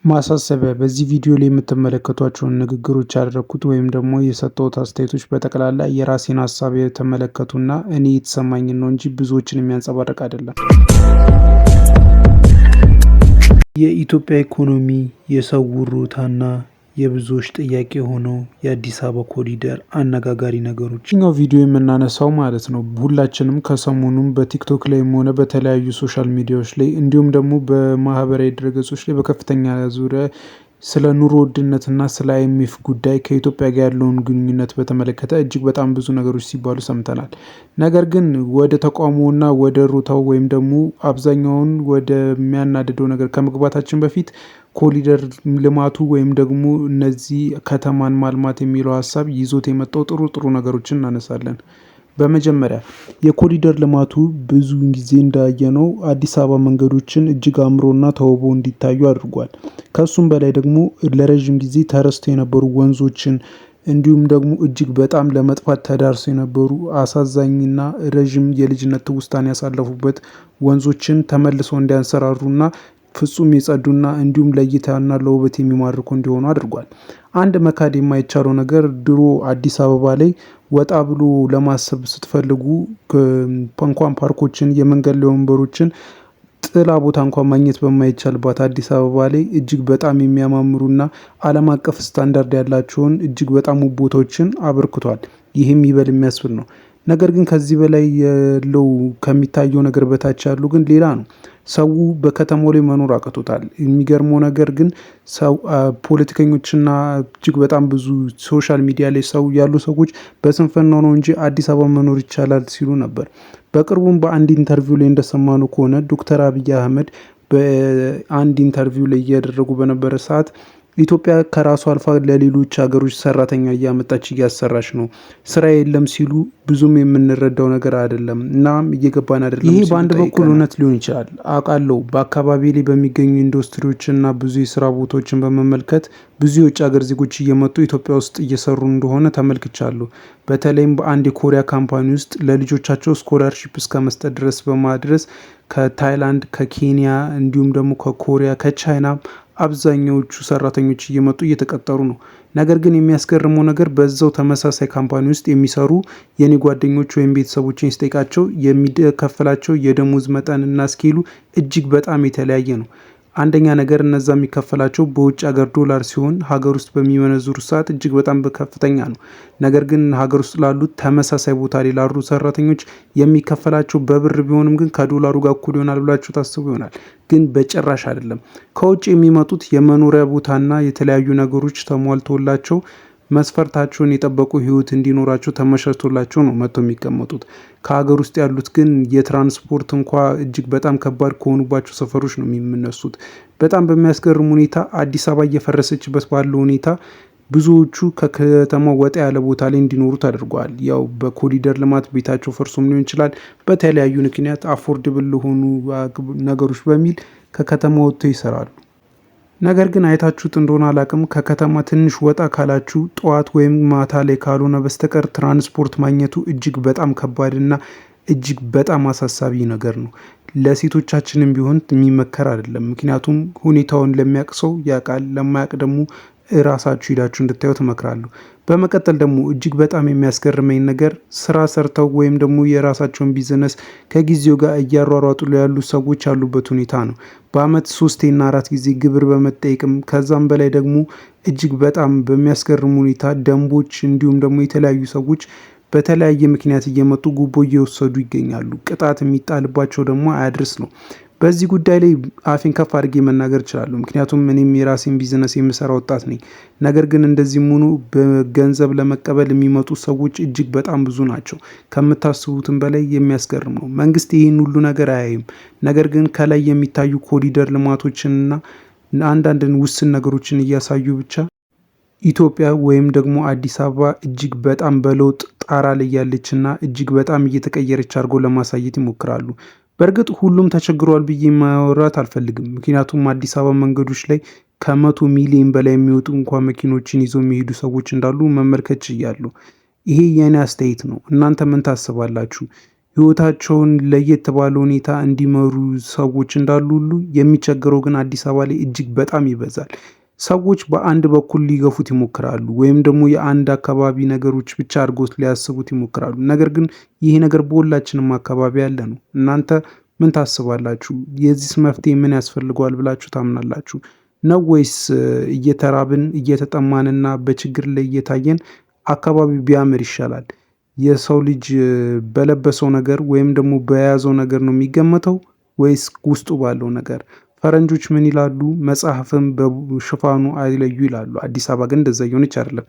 ማሳሰቢያ በዚህ ቪዲዮ ላይ የምትመለከቷቸውን ንግግሮች ያደረኩት ወይም ደግሞ የሰጠሁት አስተያየቶች በጠቅላላ የራሴን ሀሳብ የተመለከቱና እኔ የተሰማኝን ነው እንጂ ብዙዎችን የሚያንጸባርቅ አይደለም። የኢትዮጵያ ኢኮኖሚ የሰው ውሮታና የብዙዎች ጥያቄ ሆነው የአዲስ አበባ ኮሪደር አነጋጋሪ ነገሮች እኛው ቪዲዮ የምናነሳው ማለት ነው። ሁላችንም ከሰሞኑም በቲክቶክ ላይም ሆነ በተለያዩ ሶሻል ሚዲያዎች ላይ እንዲሁም ደግሞ በማህበራዊ ድረገጾች ላይ በከፍተኛ ዙሪያ ስለ ኑሮ ውድነትና ስለ አይኤምኤፍ ጉዳይ ከኢትዮጵያ ጋር ያለውን ግንኙነት በተመለከተ እጅግ በጣም ብዙ ነገሮች ሲባሉ ሰምተናል። ነገር ግን ወደ ተቋሙና ወደ ሩታው ወይም ደግሞ አብዛኛውን ወደሚያናድደው ነገር ከመግባታችን በፊት ኮሪደር ልማቱ ወይም ደግሞ እነዚህ ከተማን ማልማት የሚለው ሀሳብ ይዞት የመጣው ጥሩ ነገሮችን እናነሳለን። በመጀመሪያ የኮሪደር ልማቱ ብዙ ጊዜ እንዳየነው አዲስ አበባ መንገዶችን እጅግ አምሮና ተውቦ እንዲታዩ አድርጓል። ከሱም በላይ ደግሞ ለረጅም ጊዜ ተረስተው የነበሩ ወንዞችን እንዲሁም ደግሞ እጅግ በጣም ለመጥፋት ተዳርሰው የነበሩ አሳዛኝና ረጅም የልጅነት ትውስታን ያሳለፉበት ወንዞችን ተመልሰው እንዲያንሰራሩና ፍጹም የጸዱና እንዲሁም ለእይታና ለውበት የሚማርኩ እንዲሆኑ አድርጓል። አንድ መካድ የማይቻለው ነገር ድሮ አዲስ አበባ ላይ ወጣ ብሎ ለማሰብ ስትፈልጉ እንኳን ፓርኮችን የመንገድ ላይ ወንበሮችን ጥላ ቦታ እንኳን ማግኘት በማይቻልባት አዲስ አበባ ላይ እጅግ በጣም የሚያማምሩና ዓለም አቀፍ ስታንዳርድ ያላቸውን እጅግ በጣም ውብ ቦታዎችን አበርክቷል። ይህም ይበል የሚያስብል ነው። ነገር ግን ከዚህ በላይ ያለው ከሚታየው ነገር በታች ያሉ ግን ሌላ ነው። ሰው በከተማው ላይ መኖር አቅቶታል። የሚገርመው ነገር ግን ሰው ፖለቲከኞችና እጅግ በጣም ብዙ ሶሻል ሚዲያ ላይ ሰው ያሉ ሰዎች በስንፍናው ነው እንጂ አዲስ አበባ መኖር ይቻላል ሲሉ ነበር። በቅርቡም በአንድ ኢንተርቪው ላይ እንደሰማነው ከሆነ ዶክተር አብይ አህመድ በአንድ ኢንተርቪው ላይ እያደረጉ በነበረ ሰዓት ኢትዮጵያ ከራሱ አልፋ ለሌሎች ሀገሮች ሰራተኛ እያመጣች እያሰራች ነው፣ ስራ የለም ሲሉ ብዙም የምንረዳው ነገር አይደለም። እናም እየገባን አይደለም። ይሄ በአንድ በኩል እውነት ሊሆን ይችላል አውቃለሁ። በአካባቢ ላይ በሚገኙ ኢንዱስትሪዎችና ብዙ የስራ ቦታዎችን በመመልከት ብዙ የውጭ ሀገር ዜጎች እየመጡ ኢትዮጵያ ውስጥ እየሰሩ እንደሆነ ተመልክቻለሁ። በተለይም በአንድ የኮሪያ ካምፓኒ ውስጥ ለልጆቻቸው ስኮላርሺፕ እስከ መስጠት ድረስ በማድረስ ከታይላንድ፣ ከኬንያ እንዲሁም ደግሞ ከኮሪያ፣ ከቻይና አብዛኛዎቹ ሰራተኞች እየመጡ እየተቀጠሩ ነው። ነገር ግን የሚያስገርመው ነገር በዛው ተመሳሳይ ካምፓኒ ውስጥ የሚሰሩ የኔ ጓደኞች ወይም ቤተሰቦችን ስጠይቃቸው የሚከፈላቸው የደሞዝ መጠን እና ስኬሉ እጅግ በጣም የተለያየ ነው። አንደኛ ነገር እነዛ የሚከፈላቸው በውጭ ሀገር ዶላር ሲሆን ሀገር ውስጥ በሚመነዝሩ ሰዓት እጅግ በጣም ከፍተኛ ነው። ነገር ግን ሀገር ውስጥ ላሉት ተመሳሳይ ቦታ ላይ ላሉ ሰራተኞች የሚከፈላቸው በብር ቢሆንም ግን ከዶላሩ ጋር እኩል ይሆናል ብላችሁ ታስቡ ይሆናል። ግን በጭራሽ አይደለም። ከውጭ የሚመጡት የመኖሪያ ቦታና የተለያዩ ነገሮች ተሟልቶላቸው መስፈርታቸውን የጠበቁ ህይወት እንዲኖራቸው ተመቻችቶላቸው ነው መጥተው የሚቀመጡት። ከሀገር ውስጥ ያሉት ግን የትራንስፖርት እንኳ እጅግ በጣም ከባድ ከሆኑባቸው ሰፈሮች ነው የሚነሱት። በጣም በሚያስገርም ሁኔታ አዲስ አበባ እየፈረሰችበት ባለው ሁኔታ ብዙዎቹ ከከተማው ወጣ ያለ ቦታ ላይ እንዲኖሩ ተደርጓል። ያው በኮሪደር ልማት ቤታቸው ፈርሶም ሊሆን ይችላል፣ በተለያዩ ምክንያት አፎርድብል ለሆኑ ነገሮች በሚል ከከተማ ወጥተው ይሰራሉ። ነገር ግን አይታችሁት እንደሆነ አላቅም፣ ከከተማ ትንሽ ወጣ ካላችሁ ጠዋት ወይም ማታ ላይ ካልሆነ በስተቀር ትራንስፖርት ማግኘቱ እጅግ በጣም ከባድና እጅግ በጣም አሳሳቢ ነገር ነው። ለሴቶቻችንም ቢሆን የሚመከር አይደለም። ምክንያቱም ሁኔታውን ለሚያውቅ ሰው ያውቃል፣ ለማያውቅ ደግሞ ራሳችሁ ሄዳችሁ እንድታዩ ትመክራለሁ። በመቀጠል ደግሞ እጅግ በጣም የሚያስገርመኝ ነገር ስራ ሰርተው ወይም ደግሞ የራሳቸውን ቢዝነስ ከጊዜው ጋር እያሯሯጡ ያሉ ሰዎች ያሉበት ሁኔታ ነው። በአመት 3ና 4 ጊዜ ግብር በመጠየቅም ከዛም በላይ ደግሞ እጅግ በጣም በሚያስገርም ሁኔታ ደንቦች እንዲሁም ደግሞ የተለያዩ ሰዎች በተለያየ ምክንያት እየመጡ ጉቦ እየወሰዱ ይገኛሉ። ቅጣት የሚጣልባቸው ደግሞ አያድርስ ነው። በዚህ ጉዳይ ላይ አፌን ከፍ አድርጌ መናገር እችላለሁ። ምክንያቱም እኔም የራሴን ቢዝነስ የምሰራ ወጣት ነኝ። ነገር ግን እንደዚህም ሆኖ በገንዘብ ለመቀበል የሚመጡ ሰዎች እጅግ በጣም ብዙ ናቸው። ከምታስቡትም በላይ የሚያስገርም ነው። መንግስት ይህን ሁሉ ነገር አያይም። ነገር ግን ከላይ የሚታዩ ኮሪደር ልማቶችንና አንዳንድ ውስን ነገሮችን እያሳዩ ብቻ ኢትዮጵያ ወይም ደግሞ አዲስ አበባ እጅግ በጣም በለውጥ ጣራ ላይ ያለችና እጅግ በጣም እየተቀየረች አድርገው ለማሳየት ይሞክራሉ። በእርግጥ ሁሉም ተቸግሯል ብዬ ማውራት አልፈልግም። ምክንያቱም አዲስ አበባ መንገዶች ላይ ከ100 ሚሊዮን በላይ የሚወጡ እንኳን መኪኖችን ይዘው የሚሄዱ ሰዎች እንዳሉ መመልከት ችያለሁ። ይሄ የኔ አስተያየት ነው። እናንተ ምን ታስባላችሁ? ህይወታቸውን ለየት ባለ ሁኔታ እንዲመሩ ሰዎች እንዳሉ ሁሉ የሚቸገረው ግን አዲስ አበባ ላይ እጅግ በጣም ይበዛል። ሰዎች በአንድ በኩል ሊገፉት ይሞክራሉ ወይም ደግሞ የአንድ አካባቢ ነገሮች ብቻ አድርጎት ሊያስቡት ይሞክራሉ። ነገር ግን ይሄ ነገር በሁላችንም አካባቢ ያለ ነው። እናንተ ምን ታስባላችሁ? የዚህስ መፍትሄ ምን ያስፈልገዋል ብላችሁ ታምናላችሁ? ነው ወይስ እየተራብን እየተጠማንና በችግር ላይ እየታየን አካባቢው ቢያምር ይሻላል? የሰው ልጅ በለበሰው ነገር ወይም ደግሞ በያዘው ነገር ነው የሚገመተው ወይስ ውስጡ ባለው ነገር? ፈረንጆች ምን ይላሉ? መጽሐፍም በሽፋኑ አይለዩ ይላሉ። አዲስ አበባ ግን እንደዛ እየሆነች አይደለም።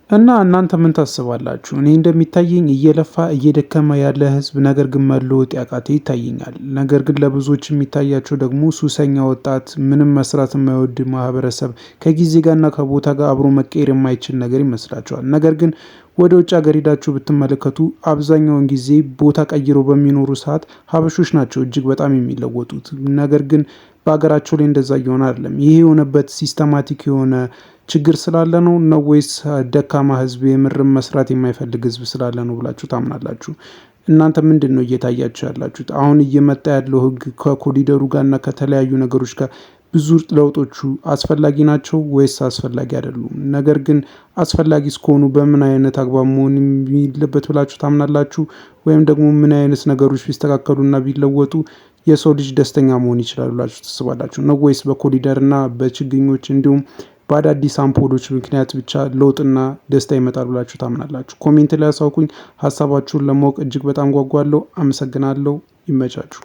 እና እናንተ ምን ታስባላችሁ? እኔ እንደሚታየኝ እየለፋ እየደከመ ያለ ህዝብ ነገር ግን መለወጥ ያቃተ ይታየኛል። ነገር ግን ለብዙዎች የሚታያቸው ደግሞ ሱሰኛ ወጣት፣ ምንም መስራት የማይወድ ማህበረሰብ፣ ከጊዜ ጋርና ከቦታ ጋር አብሮ መቀየር የማይችል ነገር ይመስላቸዋል። ነገር ግን ወደ ውጭ ሀገር ሄዳችሁ ብትመለከቱ አብዛኛውን ጊዜ ቦታ ቀይረው በሚኖሩ ሰዓት ሀበሾች ናቸው እጅግ በጣም የሚለወጡት። ነገር ግን በሀገራቸው ላይ እንደዛ እየሆነ አይደለም። ይሄ የሆነበት ሲስተማቲክ የሆነ ችግር ስላለ ነው ወይስ ደካማ ህዝብ የምርም መስራት የማይፈልግ ህዝብ ስላለ ነው ብላችሁ ታምናላችሁ? እናንተ ምንድን ነው እየታያችሁ ያላችሁት? አሁን እየመጣ ያለው ህግ ከኮሪደሩ ጋር እና ከተለያዩ ነገሮች ጋር ብዙ ለውጦቹ አስፈላጊ ናቸው ወይስ አስፈላጊ አይደሉም? ነገር ግን አስፈላጊ እስከሆኑ በምን አይነት አግባብ መሆን የሚለበት ብላችሁ ታምናላችሁ? ወይም ደግሞ ምን አይነት ነገሮች ቢስተካከሉና ቢለወጡ የሰው ልጅ ደስተኛ መሆን ይችላል ብላችሁ ታስባላችሁ? ነው ወይስ በኮሪደር እና በችግኞች እንዲሁም በአዳዲስ አምፖሎች ምክንያት ብቻ ለውጥና ደስታ ይመጣል ብላችሁ ታምናላችሁ? ኮሜንት ላይ አሳውቁኝ። ሀሳባችሁን ለማወቅ እጅግ በጣም ጓጓለሁ። አመሰግናለሁ። ይመቻችሁ።